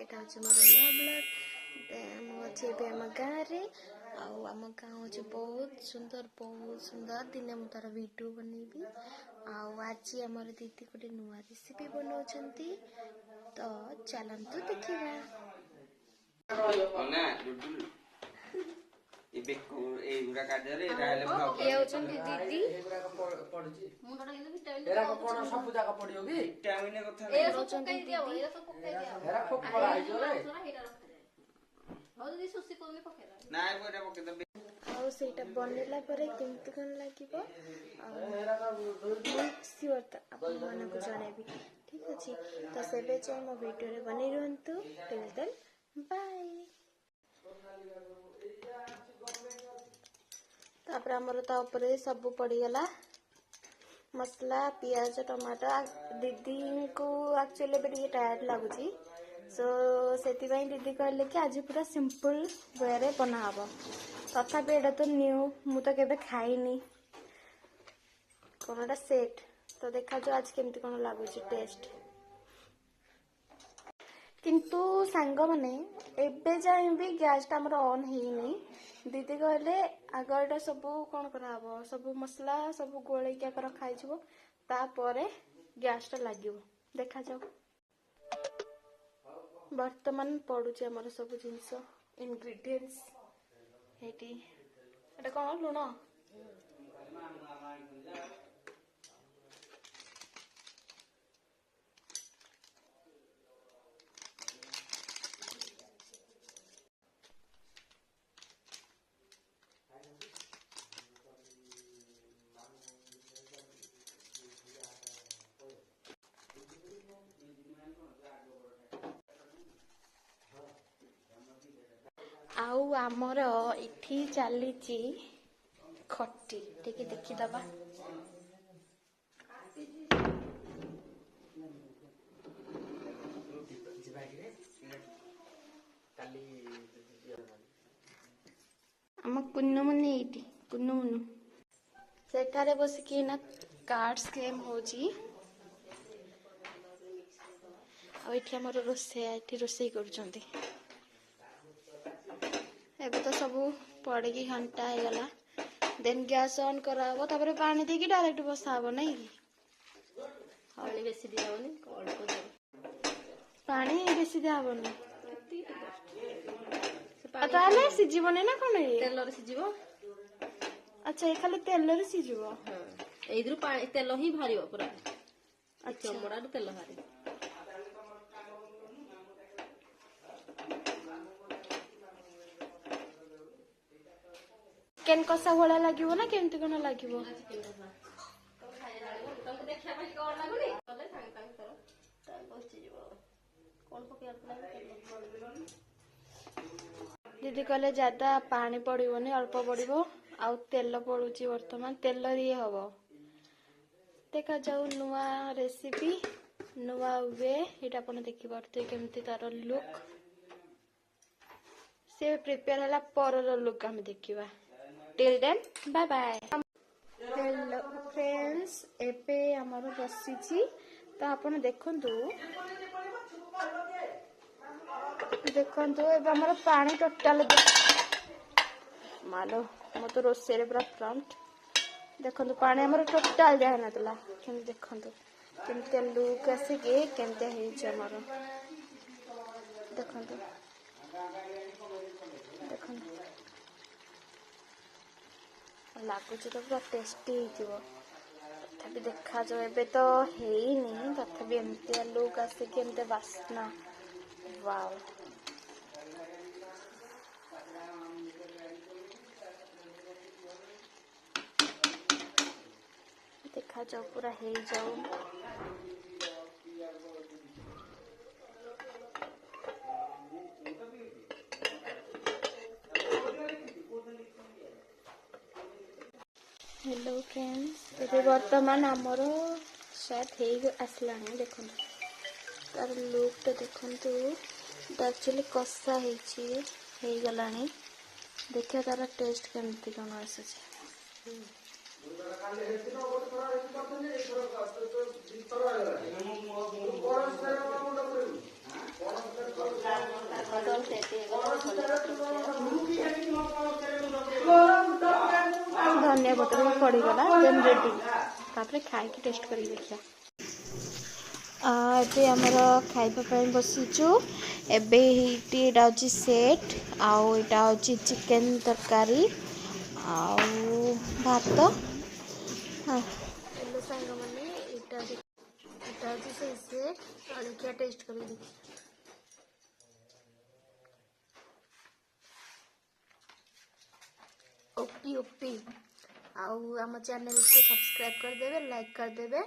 एटा हूँ मोर नया ब्लॉग मुझे आम गाँव आम गाँव हूँ बहुत सुंदर दिने मुझे तार वीडियो बनैबी आज आमर दीदी गोटे नुआ रेसिपी बनाउछंती तो चलंतु देखिबा। दीदी सेटा बनला परे केमती कन लागिबो सियोर आपन मानको जणाइबी ठीक अछि। तो सेबे जाय मो वीडियो रे बनै रहंतु टिल देन बाय। तापर हमर ता ऊपर सब पड़ी गला मसला पियाज टमाटर दीदी को एक्चुअली बड़ी टायर्ड लागुची सो सेति भाई दीदी कहले कि आज पूरा सिंपल वे रे बना हबो तथापि एटा तो न्यू मु तो केबे खाइनी कोनटा सेट तो देखा जो आज केमती कोन लागुची टेस्ट किंतु सांग माने एबे जाय भी गैस ता हमर ऑन हेनी दीदी कहले आगरटा सब कौन कराबो सब मसला सब गोले क्या कर खाइ छबो तापरे गैस टा लागिवो देखा जाओ। वर्तमान पडुचे हमर सब जिंस इंग्रेडिएंट्स हेटी एटा कोन लुण आउ आमर इठी चलीची खट्टी टिके देखी दबा आम कुन्नुमुनि इटी कुन्नुमुनु सेठारे बसिकी ना कार्ड्स गेम होची आ इठी हमर रोसई करूछंती एबे तो सब पड़ी की घंटा हो गला देन गैस ऑन कराबो तापर पानी दे की डायरेक्ट बसाबो नहीं की पानी बेसी दियाबोनी पानी बेसी दियाबोनी ताले सिजिबोनी ना कोन ये तेल रे सिजिबो। अच्छा ये खाली तेल रे सिजिबो हां एइदरु पानी तेल ही भारिबो पूरा अच्छा चमड़ा तेल भारी केन कसा भला लागिवो ना केमती कोन लागिवो दीदी कहले ज्यादा पानी पड़िबोनी अल्प पड़िबो आ तेल पड़ुची वर्तमान तेल रे हबो देखा जाऊ नुआ रेसिपी नुआ वे एटा अपन देखि परते केमती तार लुक से प्रिपेयर हला परर लुक हम देखिबा till then bye bye. Hello friends एपे हमर बसिची तो अपन देखंतु एबे हमर पानी टोटल मालो मो तो रोसेरे पूरा फ्रंट देखंतु पानी हमर टोटल जाय नतला केम देखंतु केमते लुक आसे के केमते हे छ हमर देखंतु देखंतु लागुच तो पूरा टेस्टी तथापि देखा जो एबे तो हेनी तथापि एमती लुक आसे कि एमती बास्ना वाव देखा जाओ पूरा हे जाओ हेलो फ्रेंड्स ये वर्तमान आमर शायद हे आसलानी देखो तार लुक तो देखंतु एक्चुअली कसा हे गलानी देखिए तार टेस्ट केमती कौन आसे धनिया पत्र भी पड़गला देन रेडी तापर खाई टेस्ट कर देखिए ଏବେ ଆମର ଖାଇବା ପାଇଁ ବସିଛୁ ଏବେ ଏଇଠି ଏଇଟା ହେଉଛି ସେଟ୍ ଆଉ ଏଇଟା ହେଉଛି ଚିକେନ୍ ତରକାରୀ ଆଉ ଭାତ ହେଲୋ ସାଙ୍ଗମାନେ ଏଇଟା ହେଉଛି ସେଇ ସେଟ୍ ଆଉ ଦେଖିଆ ଟେଷ୍ଟ କରିକି ଦେଖି ओपी ओपी आउ आम चैनल को सब्सक्राइब करदेवे लाइक करदेवे।